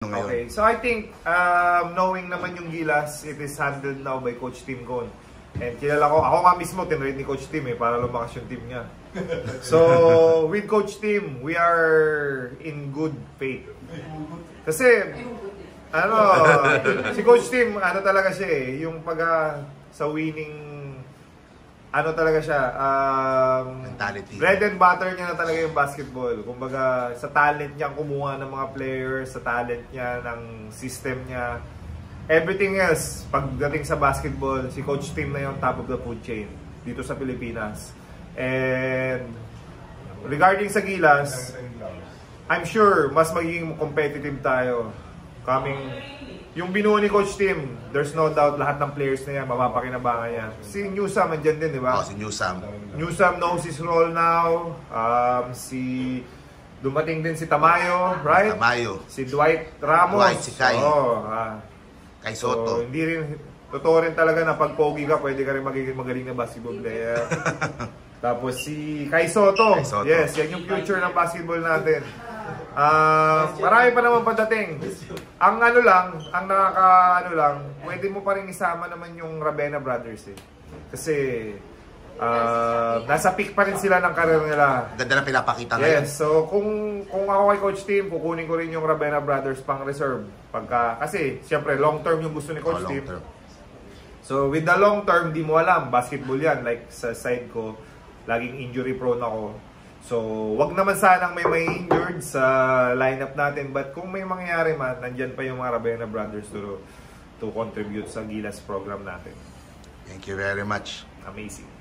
ngayon? Okay, so I think, knowing naman yung Gilas, it is handled now by Coach Tim Cone. And kilala ko, ako nga mismo, tinrade ni Coach Tim para lumakas yung team niya. So, with Coach Tim, we are in good faith. Kasi, si Coach Tim, talaga siya yung sa winning, talaga siya, mentality. Bread and butter niya na talaga yung basketball. Kumbaga, sa talent niya kumuha ng mga players, sa talent niya, ng system niya, everything else, pagdating sa basketball, si Coach Tim na yung top of the food chain dito sa Pilipinas. And regarding sa Gilas, I'm sure mas magiging competitive tayo. Yung binuo ni Coach Tim, there's no doubt lahat ng players na yan, mapapakinabangan yan. Si Newsam, andyan din, di ba? Si Newsam. Newsam knows his role now. Dumating din si Tamayo, right? Tamayo. Si Dwight Ramos. Dwight, si Kai. Kai So, Soto. hindi rin, totoo rin talaga na pag pogi ka, pwede ka rin magiging magaling na basketball player. Tapos si Kai Soto. Yes, yan yung future ng basketball natin. Marami pa naman padating. Ang pwede mo pa rin isama naman yung Ravena Brothers Kasi nasa peak pa rin sila ng career nila. Ganda na pinapakita ngayon. Yes, so kung ako kay Coach Tim, kukunin ko rin yung Ravena Brothers pang reserve. Kasi siyempre long term yung gusto ni Coach Tim. So with the long term, di mo alam, basketball yan. Like sa side ko, laging injury prone ako. So wag naman sanang may injured sa lineup natin. But kung may mangyayari man, nandyan pa yung mga Ravena Brothers to contribute sa Gilas program natin. Thank you very much. Amazing.